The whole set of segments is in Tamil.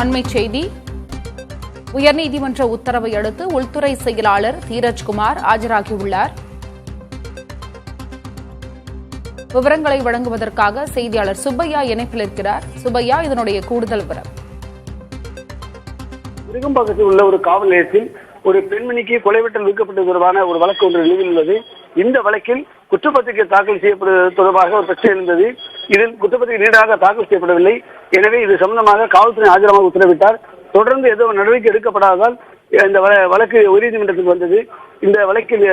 அண்மைச் செய்தி. உயர்நீதிமன்ற உத்தரவை அடுத்து உள்துறை செயலாளர் தீரஜ்குமார் ஆஜராகியுள்ளார். விவரங்களை வழங்குவதற்காக செய்தியாளர் சுப்பையா இணைப்பில் இருக்கிறார். சுப்பையா, இதனுடைய கூடுதல் விவரம். விருகம்பாக்கத்தில் உள்ள ஒரு காவல் நிலையத்தில் ஒரு பெண்மணிக்கு கொலைவெட்டல் விடுக்கப்பட்டது தொடர்பான ஒரு வழக்கு ஒன்று நிலுவையில் உள்ளது. இந்த வழக்கில் குற்றப்பத்திரிகை தாக்கல் செய்யப்படுவது தொடர்பாக ஒரு பிரச்சனை இருந்தது. இதில் குற்றப்பத்திரிகை நீடாக தாக்கல் செய்யப்படவில்லை. எனவே இது சம்பந்தமாக காவல்துறை ஆஜராக உத்தரவிட்டார். தொடர்ந்து ஏதோ நடவடிக்கை எடுக்கப்படாததால் இந்த வழக்கு உயர்நீதிமன்றத்துக்கு வந்தது. இந்த வழக்கில்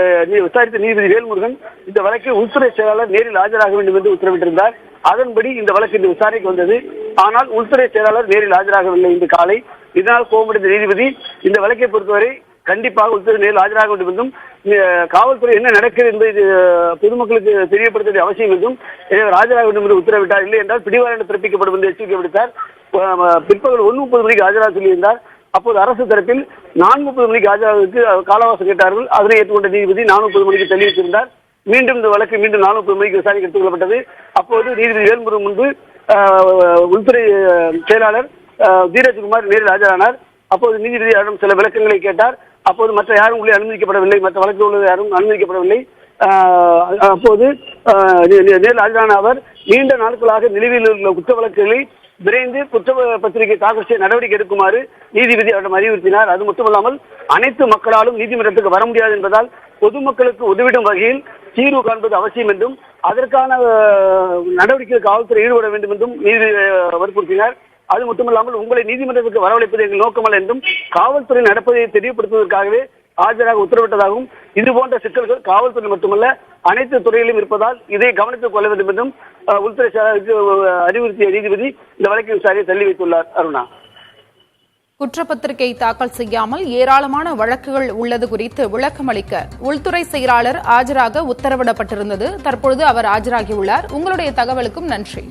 விசாரித்த நீதிபதி வேல்முருகன் இந்த வழக்கில் உள்துறை செயலாளர் நேரில் ஆஜராக வேண்டும் என்று உத்தரவிட்டிருந்தார். அதன்படி இந்த வழக்கு இந்த விசாரணைக்கு வந்தது. ஆனால் உள்துறை செயலாளர் நேரில் ஆஜராகவில்லை இன்று காலை. இதனால் கோபமடைந்த நீதிபதி இந்த வழக்கை பொறுத்தவரை கண்டிப்பாக உள்துறை நேரில் ஆஜராக வேண்டும் என்றும், காவல்துறை என்ன நடக்கிறது என்பதை பொதுமக்களுக்கு தெரியப்படுத்த வேண்டிய அவசியம் என்றும் ஆஜராக வேண்டும் என்று உத்தரவிட்டார். இல்லை என்றால் பிடிவாரண்ட் பிறப்பிக்கப்படும் என்று எச்சரிக்கை விடுத்தார். பிற்பகல் 1:30 மணிக்கு ஆஜராக சொல்லியிருந்தார். அப்போது அரசு தரப்பில் 4:30 மணிக்கு ஆஜராவதற்கு காலவாசம் கேட்டார்கள். அதனை ஏற்றுக்கொண்ட நீதிபதி 4:30 மணிக்கு தள்ளி வைத்திருந்தார். மீண்டும் இந்த வழக்கு மீண்டும் 4:30 மணிக்கு விசாரணை எடுத்துக் கொள்ளப்பட்டது. அப்போது நீதிபதி வேல்முருகன் முன்பு உள்துறை செயலாளர் தீரஜ்குமார் நேரில் ஆஜரானார். அப்போது நீதிபதியிடம் சில விளக்கங்களை கேட்டார். அப்போது மற்ற யாரும் உள்ளே அனுமதிக்கப்படவில்லை, மற்ற வழக்கில் உள்ள யாரும் அனுமதிக்கப்படவில்லை. அப்போது நேரில் ஆஜரான அவர் நீண்ட நாட்களாக நிலுவையில் உள்ள குற்ற வழக்குகளை விரைந்து குற்றப்பத்திரிகை தாக்கல் செய்ய நடவடிக்கை எடுக்குமாறு நீதிபதி அவரிடம் அறிவுறுத்தினார். அது மட்டுமல்லாமல் அனைத்து மக்களாலும் நீதிமன்றத்துக்கு வர முடியாது என்பதால் பொதுமக்களுக்கு உதவிடும் வகையில் தீர்வு காண்பது அவசியம் என்றும் அதற்கான நடவடிக்கையில் காவல்துறை ஈடுபட வேண்டும் என்றும் நீதிபதி வற்புறுத்தினார். அது மட்டுமல்லாமல் உங்களை நீதிமன்றத்துக்கு வரவழைப்பது எங்கள் நோக்கமல்ல என்றும் காவல்துறை நடப்பதை தெரியப்படுத்துவதற்காகவே ஆஜராக உத்தரவிட்டதாகவும், இதுபோன்ற சிக்கல்கள் காவல்துறை மட்டுமல்ல அனைத்து துறையிலும் இருப்பதால் இதை கவனத்தில் கொள்ள வேண்டும் என்றும் உள்துறை செயலாளருக்கு அறிவுறுத்திய நீதிபதி இந்த வழக்கின் விசாரணையை தள்ளி வைத்துள்ளார். அருணா, குற்றப்பத்திரிகை தாக்கல் செய்யாமல் ஏராளமான வழக்குகள் உள்ளது குறித்து விளக்கம் அளிக்க உள்துறை செயலாளர் ஆஜராக உத்தரவிடப்பட்டிருந்தது. தற்பொழுது அவர் ஆஜராகியுள்ளார். உங்களுடைய தகவலுக்கும் நன்றி.